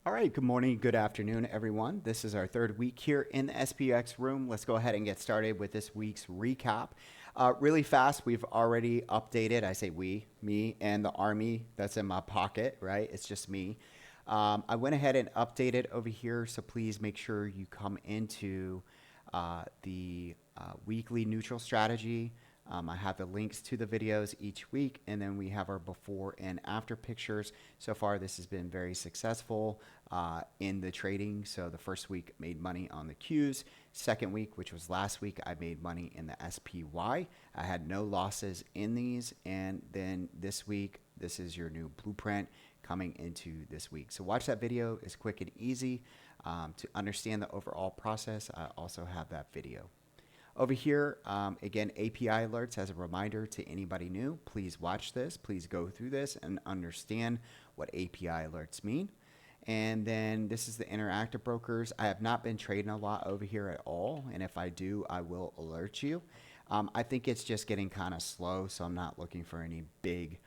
All right, good morning, good afternoon, everyone. This is our third week here in the SPX room. Let's go ahead and get started with this week's recap. Really fast, we've already updated, I say we, me, and the army that's in my pocket, right? It's just me. I went ahead and updated over here, so please make sure you come into the weekly neutral strategy. I have the links to the videos each week, and then we have our before and after pictures. So far, this has been very successful in the trading. So the first week made money on the Qs. Second week, which was last week, I made money in the SPY. I had no losses in these. And then this week, this is your new blueprint coming into this week. So watch that video. It's quick and easy to understand the overall process. I also have that video. Over here, again, API alerts as a reminder to anybody new. Please watch this. Please go through this and understand what API alerts mean. And then this is the interactive brokers. I have not been trading a lot over here at all. And if I do, I will alert you. I think it's just getting kind of slow, so I'm not looking for any big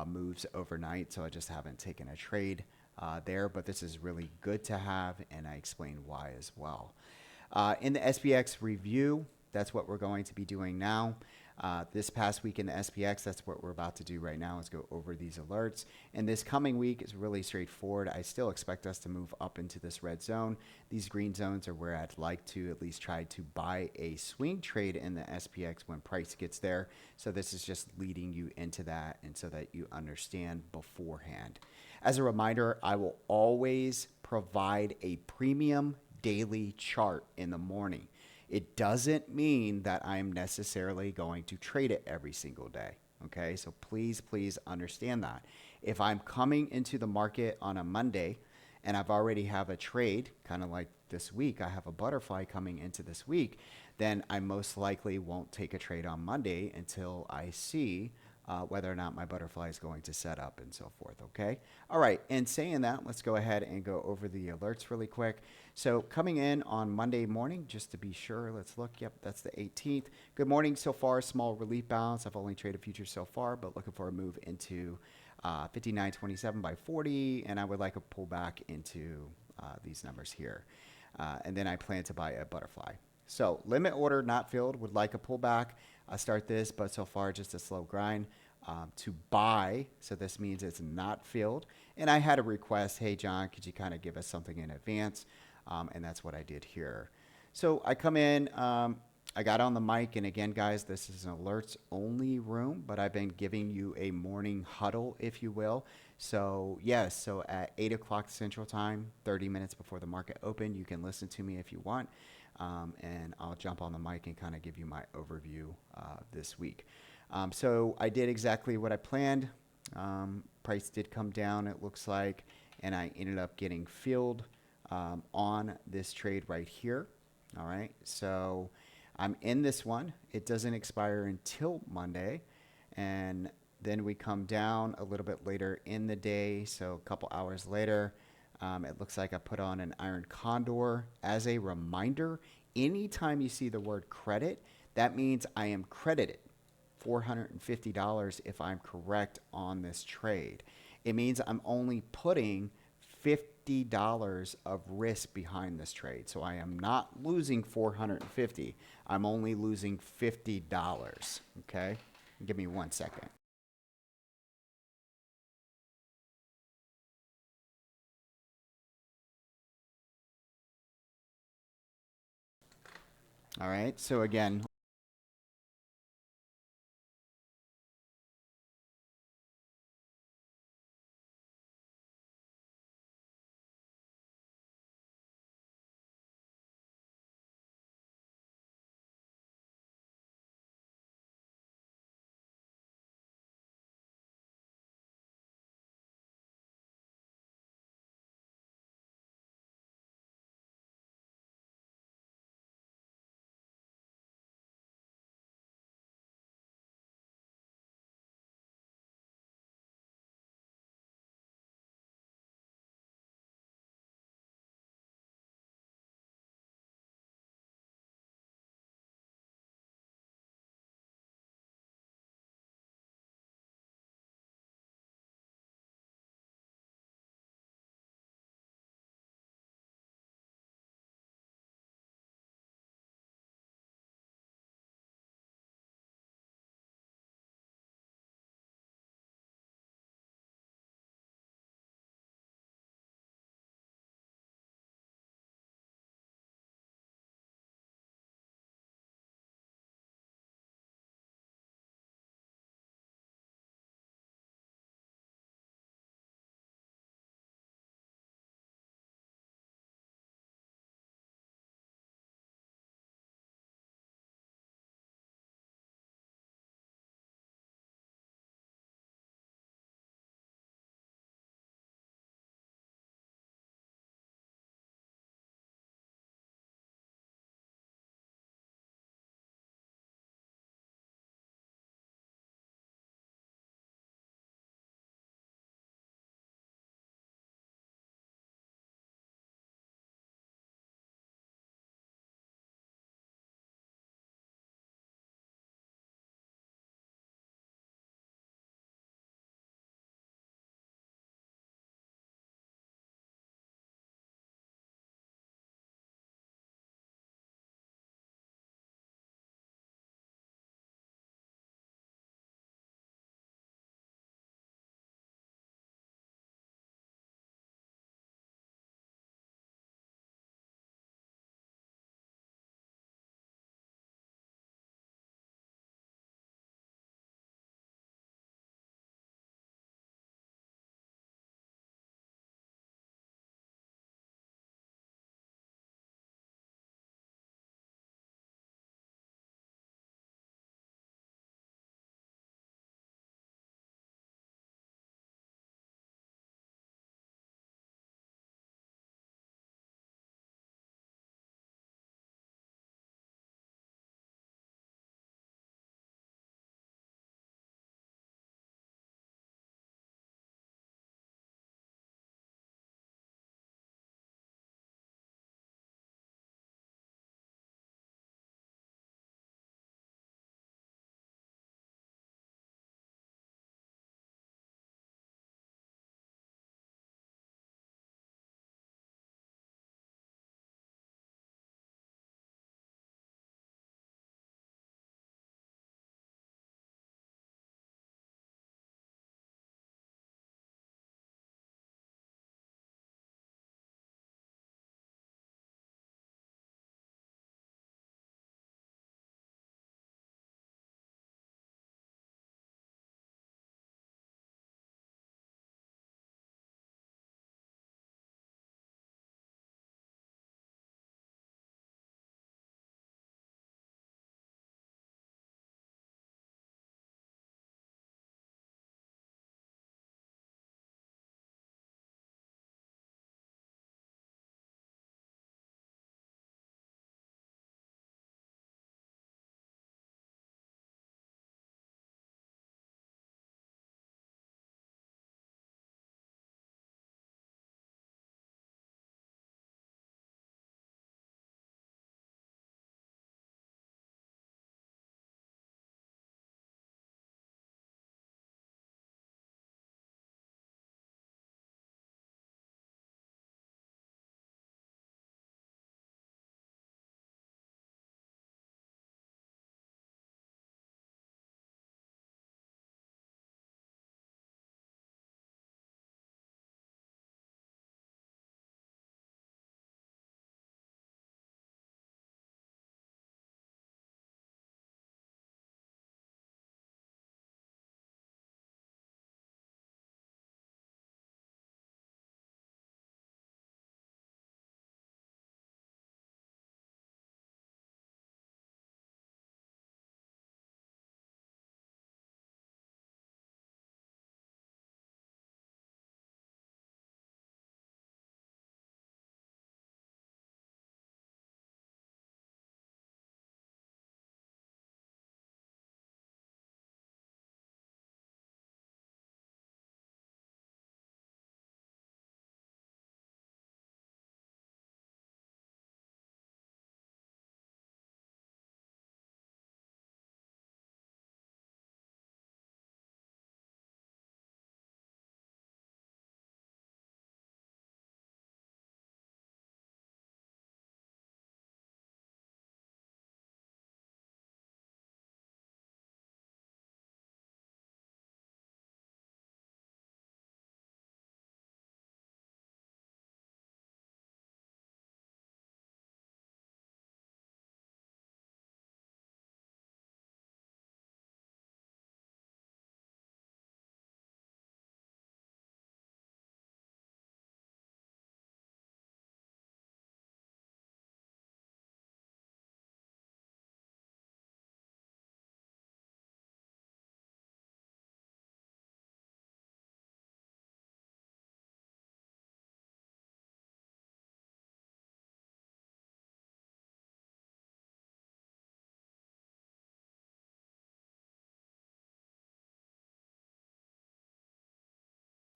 moves overnight. So I just haven't taken a trade there. But this is really good to have, and I explain why as well. In the SPX review, that's what we're going to be doing now. This past week in the SPX, that's what we're about to do right now, is go over these alerts. And this coming week is really straightforward. I still expect us to move up into this red zone. These green zones are where I'd like to at least try to buy a swing trade in the SPX when price gets there. So this is just leading you into that, and so that you understand beforehand. As a reminder, I will always provide a premium daily chart in the morning. It doesn't mean that I'm necessarily going to trade it every single day. Okay, so please understand that. If I'm coming into the market on a Monday and I've already have a trade, kind of like this week, I have a butterfly coming into this week, then I most likely won't take a trade on Monday until I see whether or not my butterfly is going to set up and so forth. Okay. All right. And saying that, let's go ahead and go over the alerts really quick. So coming in on Monday morning, just to be sure, let's look. Yep, that's the 18th. Good morning so far. Small relief balance. I've only traded futures so far, but looking for a move into 59.27 by 40. And I would like a pullback into these numbers here. And then I plan to buy a butterfly. So limit order not filled, would like a pullback. I start this, but so far just a slow grind to buy. So this means it's not filled. And I had a request, hey, John, could you kind of give us something in advance? And that's what I did here. So I come in, I got on the mic. And again, guys, this is an alerts only room, but I've been giving you a morning huddle, if you will. So yes, so at 8 o'clock Central Time, 30 minutes before the market open, you can listen to me if you want. And I'll jump on the mic and kind of give you my overview this week. So I did exactly what I planned. Price did come down, it looks like, and I ended up getting filled on this trade right here. All right, so I'm in this one. It doesn't expire until Monday, and then we come down a little bit later in the day, so a couple hours later. It looks like I put on an iron condor. As a reminder, anytime you see the word credit, that means I am credited $450 if I'm correct on this trade. It means I'm only putting $50 of risk behind this trade. So I am not losing $450. I'm only losing $50. Okay? Give me 1 second. All right, so again,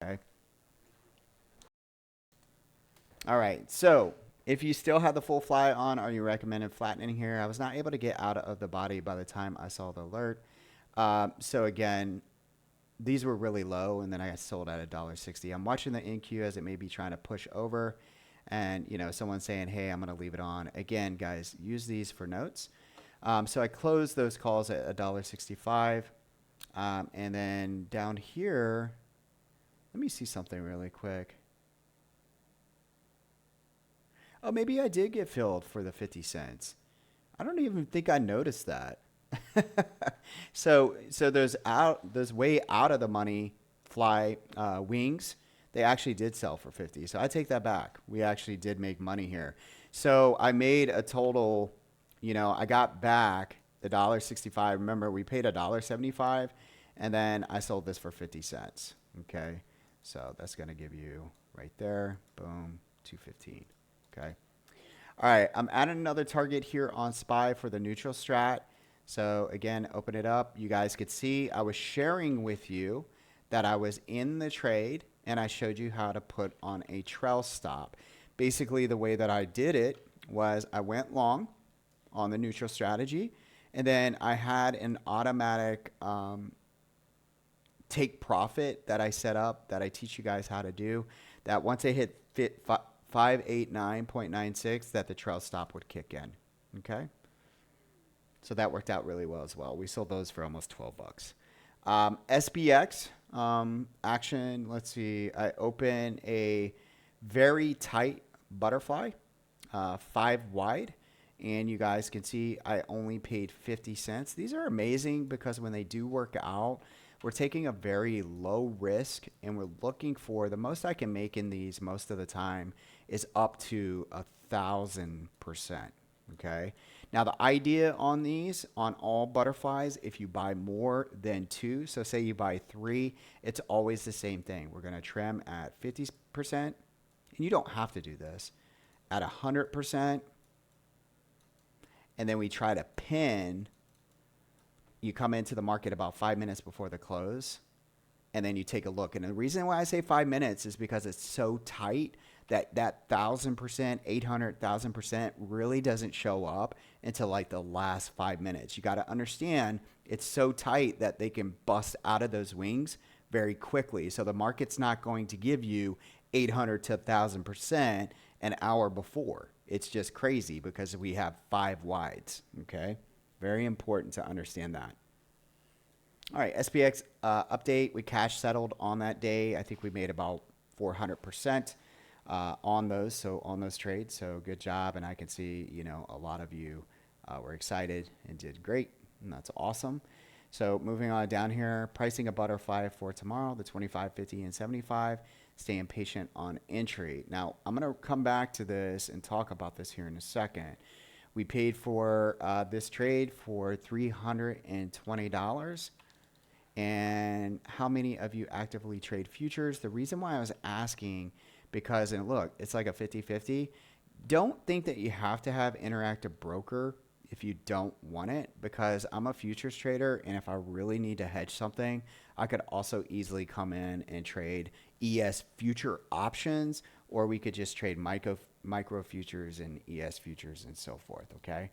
Okay. All right. So if you still have the full fly on, are you recommending flattening here? I was not able to get out of the body by the time I saw the alert. So again, these were really low, and then I got sold at $1.60. I'm watching the NQ as it may be trying to push over, and someone saying, "Hey, I'm going to leave it on." Again, guys, use these for notes. So I closed those calls at $1.65, and then down here, let me see something really quick. Oh, maybe I did get filled for the 50 cents. I don't even think I noticed that. So those way out of the money fly wings, they actually did sell for 50. So I take that back. We actually did make money here. So I made a total, I got back the $1.65. Remember, we paid $1.75, and then I sold this for 50 cents. Okay. So that's going to give you right there, boom, 215. Okay. All right. I'm adding another target here on SPY for the neutral strat. So again, open it up. You guys could see I was sharing with you that I was in the trade, and I showed you how to put on a trail stop. Basically, the way that I did it was I went long on the neutral strategy, and then I had an automatic take profit that I set up that I teach you guys how to do, that once they hit 589.96, that the trail stop would kick in. Okay. So that worked out really well as well. We sold those for almost 12 bucks. SPX action. Let's see. I open a very tight butterfly, 5 wide. And you guys can see I only paid 50 cents. These are amazing because when they do work out, we're taking a very low risk, and we're looking for the most I can make in these most of the time is up to 1,000%. Okay. Now the idea on these, on all butterflies, if you buy more than 2, so say you buy 3, it's always the same thing. We're going to trim at 50%, and you don't have to do this, at 100%, and then we try to pin. You come into the market about 5 minutes before the close, and then you take a look. And the reason why I say 5 minutes is because it's so tight that 1,000%, 800,000% really doesn't show up until like the last 5 minutes. You got to understand it's so tight that they can bust out of those wings very quickly. So the market's not going to give you 800 to 1,000% an hour before. It's just crazy because we have 5 wides. Okay. Very important to understand that. All right, SPX update. We cash settled on that day. I think we made about 400% on those. So on those trades. So good job. And I can see, a lot of you were excited and did great. And that's awesome. So moving on down here, pricing a butterfly for tomorrow, the 25, 50, and 75. Staying patient on entry. Now, I'm going to come back to this and talk about this here in a second. We paid for this trade for $320. And how many of you actively trade futures? The reason why I was asking, because, and look, it's like a 50-50. Don't think that you have to have Interactive Broker if you don't want it, because I'm a futures trader, and if I really need to hedge something, I could also easily come in and trade ES future options, or we could just trade micro futures and ES futures and so forth. Okay.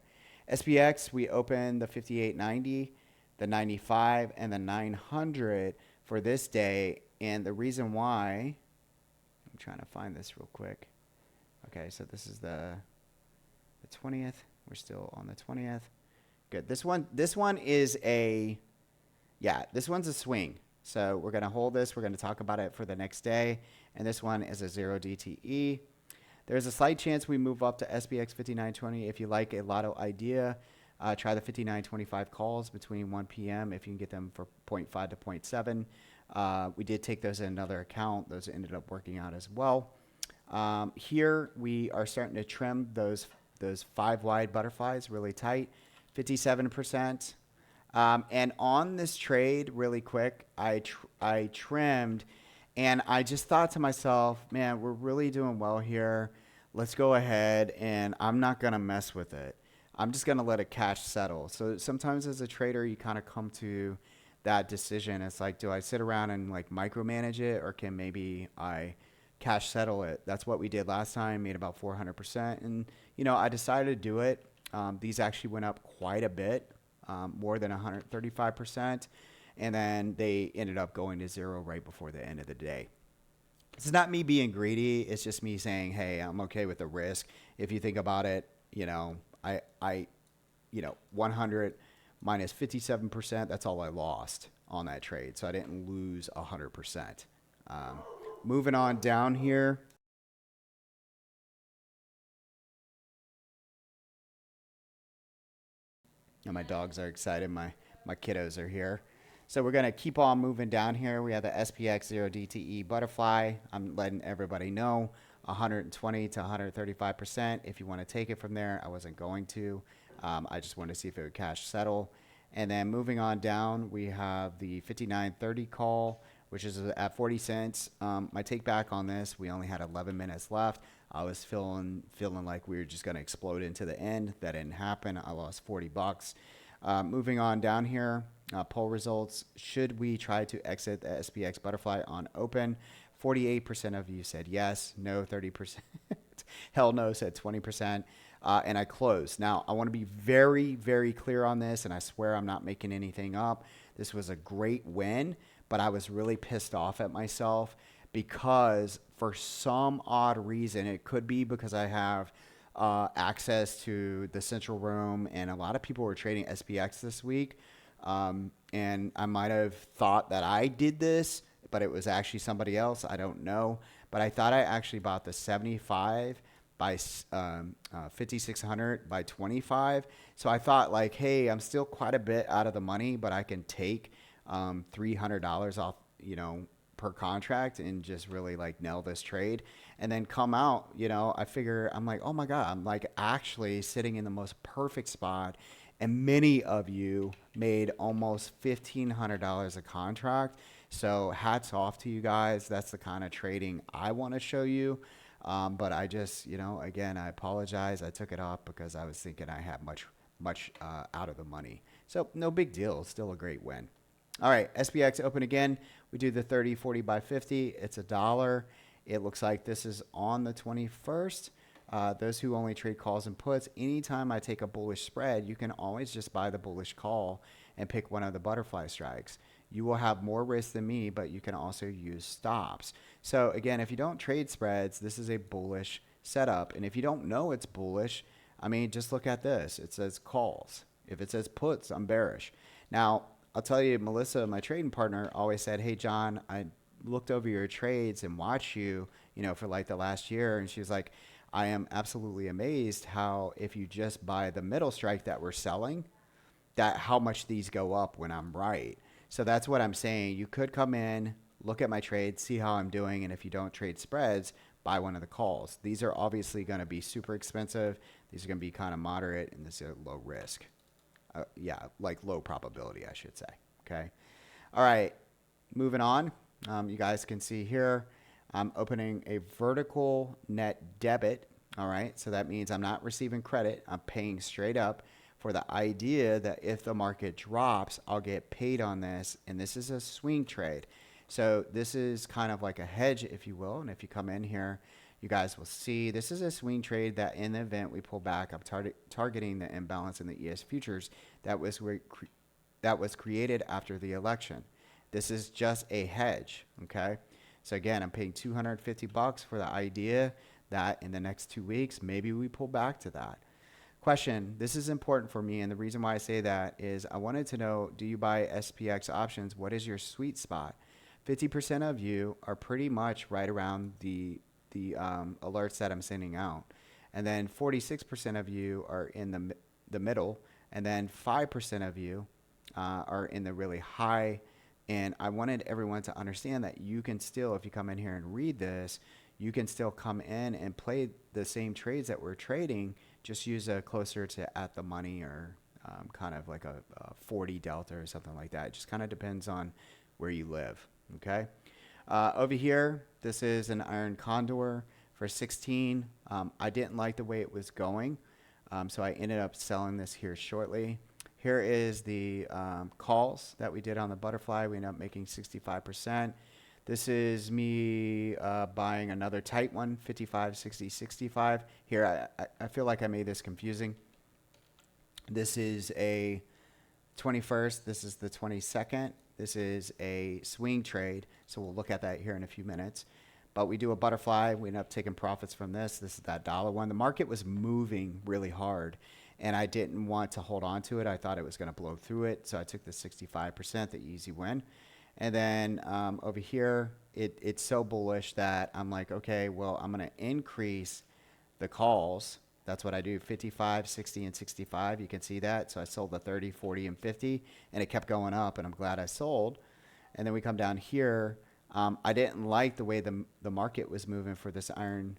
SPX, we opened the 58.90, the 95, and the 900 for this day. And the reason why, I'm trying to find this real quick. Okay. So this is the 20th. We're still on the 20th. Good. This one is this one's a swing. So we're going to hold this. We're going to talk about it for the next day. And this one is a 0 DTE. There's a slight chance we move up to SPX 5920. If you like a lotto idea, try the 5925 calls between 1 p.m. if you can get them for 0.5 to 0.7. We did take those in another account. Those ended up working out as well. Here we are starting to trim those 5 wide butterflies really tight, 57%. And on this trade, really quick, I trimmed, and I just thought to myself, man, we're really doing well here. Let's go ahead, and I'm not going to mess with it. I'm just going to let it cash settle. So sometimes as a trader, you kind of come to that decision. It's like, do I sit around and like micromanage it, or can maybe I cash settle it? That's what we did last time, made about 400%. And, I decided to do it. These actually went up quite a bit, more than 135%. And then they ended up going to zero right before the end of the day. It's not me being greedy. It's just me saying, hey, I'm okay with the risk. If you think about it, I 100 minus 57%, that's all I lost on that trade. So I didn't lose 100%. Moving on down here. And my dogs are excited. My kiddos are here. So we're going to keep on moving down here. We have the SPX 0DTE butterfly. I'm letting everybody know 120 to 135%. If you want to take it from there, I wasn't going to. I just wanted to see if it would cash settle. And then moving on down, we have the 5930 call, which is at 40 cents. My take back on this, we only had 11 minutes left. I was feeling like we were just going to explode into the end. That didn't happen. I lost 40 bucks. Moving on down here, poll results. Should we try to exit the SPX butterfly on open? 48% of you said yes. No, 30%. Hell no said 20%. And I closed. Now, I want to be very, very clear on this, and I swear I'm not making anything up. This was a great win, but I was really pissed off at myself because for some odd reason, it could be because I have access to the central room, and a lot of people were trading SPX this week. And I might have thought that I did this, but it was actually somebody else. I don't know. But I thought I actually bought the 75 by 5,600 by 25. So I thought like, hey, I'm still quite a bit out of the money, but I can take $300 off, per contract and just really like nail this trade and then come out. I figure I'm like, oh my God, I'm like actually sitting in the most perfect spot. And many of you made almost $1,500 a contract. So hats off to you guys. That's the kind of trading I want to show you. But I just, again, I apologize. I took it off because I was thinking I had much out of the money. So no big deal. Still a great win. All right, SPX open again. We do the 30, 40 by 50. It's $1. It looks like this is on the 21st. Those who only trade calls and puts, anytime I take a bullish spread, you can always just buy the bullish call and pick one of the butterfly strikes. You will have more risk than me, but you can also use stops. So again, if you don't trade spreads, this is a bullish setup. And if you don't know it's bullish, just look at this. It says calls. If it says puts, I'm bearish. Now, I'll tell you, Melissa, my trading partner, always said, hey, John, I looked over your trades and watched you, for like the last year. And she was like, I am absolutely amazed how if you just buy the middle strike that we're selling, that how much these go up when I'm right. So that's what I'm saying. You could come in, look at my trades, see how I'm doing. And if you don't trade spreads, buy one of the calls. These are obviously going to be super expensive. These are going to be kind of moderate, and this is low risk. Like low probability, I should say. Okay. All right. Moving on. You guys can see here, I'm opening a vertical net debit. All right. So that means I'm not receiving credit. I'm paying straight up for the idea that if the market drops, I'll get paid on this. And this is a swing trade. So this is kind of like a hedge, if you will. And if you come in here, you guys will see this is a swing trade that in the event we pull back, I'm targeting the imbalance in the ES futures that was created after the election. This is just a hedge, okay? So again, I'm paying $250 for the idea that in the next 2 weeks, maybe we pull back to that. Question, this is important for me, and the reason why I say that is I wanted to know, do you buy SPX options? What is your sweet spot? 50% of you are pretty much right around the alerts that I'm sending out. And then 46% of you are in the middle, and then 5% of you are in the really high. And I wanted everyone to understand that you can still, if you come in here and read this, you can still come in and play the same trades that we're trading, just use a closer to at the money or kind of like a 40 delta or something like that. It just kind of depends on where you live, okay? Over here, this is an iron condor for 16. I didn't like the way it was going, so I ended up selling this here shortly. here is the calls that we did on the butterfly. We ended up making 65%. This is me buying another tight one, 55, 60, 65. Here, I feel like I made this confusing. This is a 21st. This is the 22nd. This is a swing trade. So we'll look at that here in a few minutes. But we do a butterfly. We end up taking profits from this. This is that dollar one. The market was moving really hard, and I didn't want to hold on to it. I thought it was going to blow through it. So I took the 65%, the easy win. And then over here, it's so bullish that I'm like, okay, well, I'm going to increase the calls. That's what I do, 55, 60, and 65. You can see that. So I sold the 30, 40, and 50, and it kept going up, and I'm glad I sold. And then we come down here. I didn't like the way the market was moving for this iron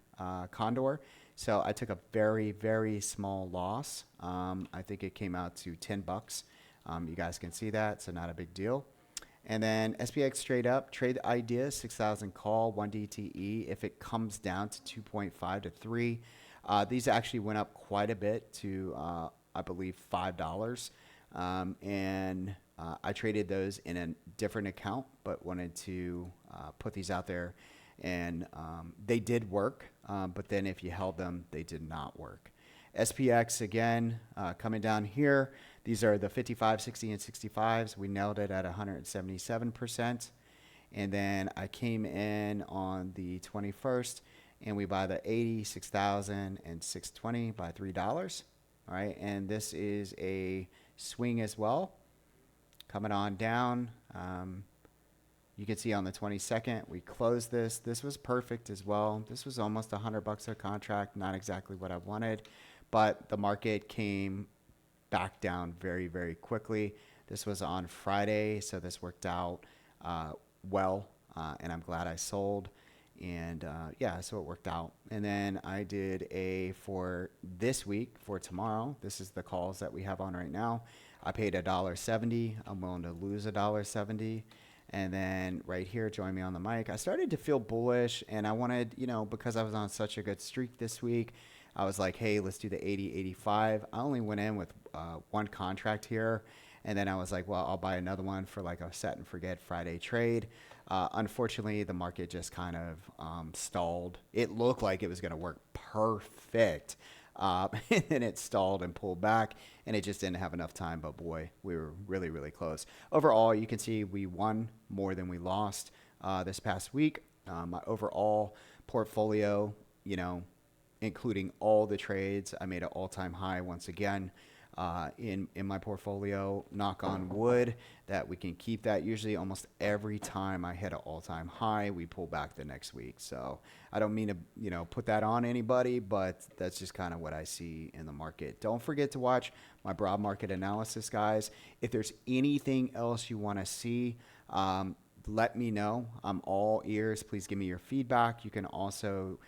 condor. So I took a very, very small loss. I think it came out to 10 bucks. You guys can see that, so not a big deal. And then SPX straight up, trade idea, 6,000 call, 1 DTE. If it comes down to 2.5 to 3, these actually went up quite a bit to, I believe, $5. I traded those in a different account, but wanted to put these out there. And they did work, but then if you held them, they did not work. SPX, again, coming down here. These are the 55, 60, and 65s. We nailed it at 177%. And then I came in on the 21st, and we buy the 80, 6,000, and 620 by $3. All right, and this is a swing as well. Coming on down. You can see on the 22nd, we closed this. This was perfect as well. This was almost $100 a contract, not exactly what I wanted, but the market came back down very, very quickly. This was on Friday, so this worked out well, and I'm glad I sold. And yeah, so it worked out. And then I did for this week, for tomorrow, this is the calls that we have on right now. I paid $1.70. I'm willing to lose $1.70. And then right here, join me on the mic. I started to feel bullish, and I wanted, because I was on such a good streak this week, I was like, hey, let's do the 80, 85. I only went in with one contract here, and then I was like, well, I'll buy another one for like a set and forget Friday trade. Unfortunately, the market just kind of stalled. It looked like it was going to work perfect. And then it stalled and pulled back, and it just didn't have enough time. But boy, we were really, really close. Overall, you can see we won more than we lost this past week. My overall portfolio, including all the trades, I made an all-time high once again in my portfolio. Knock on wood that we can keep that. Usually almost every time I hit an all-time high, we pull back the next week. So I don't mean to put that on anybody, but that's just kind of what I see in the market. Don't forget to watch my broad market analysis, guys. If there's anything else you want to see, let me know. I'm all ears. Please give me your feedback. You can also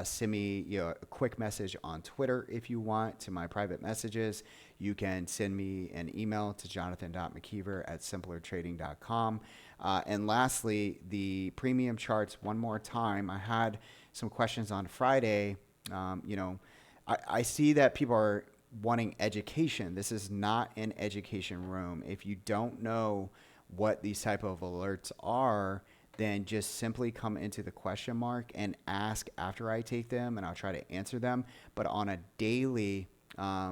send me a quick message on Twitter if you want, to my private messages. You can send me an email to jonathan.mckeever@simplertrading.com. And lastly, the premium charts one more time. I had some questions on Friday. I see that people are wanting education. This is not an education room. If you don't know what these type of alerts are, then just simply come into the question mark and ask after I take them, and I'll try to answer them. But on a daily, I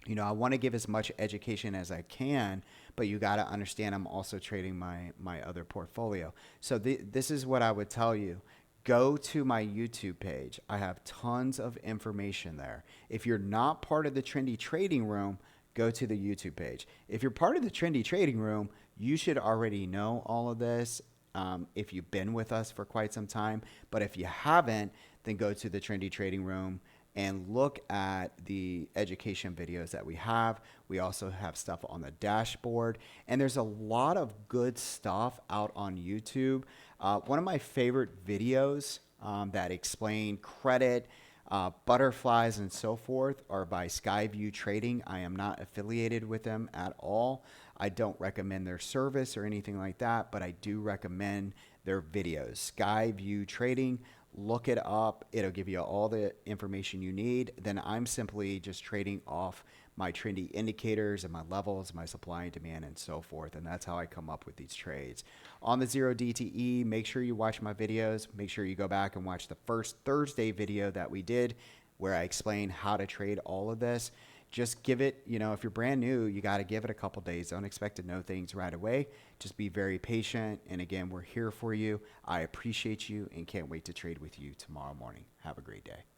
want to give as much education as I can, but you got to understand I'm also trading my other portfolio. So this is what I would tell you. Go to my YouTube page. I have tons of information there. If you're not part of the Trendy Trading Room, go to the YouTube page. If you're part of the Trendy Trading Room, you should already know all of this if you've been with us for quite some time. But if you haven't, then go to the Trendy Trading Room and look at the education videos that we have. We also have stuff on the dashboard, and there's a lot of good stuff out on YouTube. One of my favorite videos that explain credit, butterflies, and so forth are by Skyview Trading. I am not affiliated with them at all. I don't recommend their service or anything like that, but I do recommend their videos. Skyview Trading, look it up. It'll give you all the information you need. Then I'm simply just trading off my trendy indicators and my levels, my supply and demand, and so forth. And that's how I come up with these trades. On the 0 DTE, make sure you watch my videos. Make sure you go back and watch the first Thursday video that we did where I explain how to trade all of this. Just give it, if you're brand new, you got to give it a couple days. Don't expect to know things right away. Just be very patient. And again, we're here for you. I appreciate you and can't wait to trade with you tomorrow morning. Have a great day.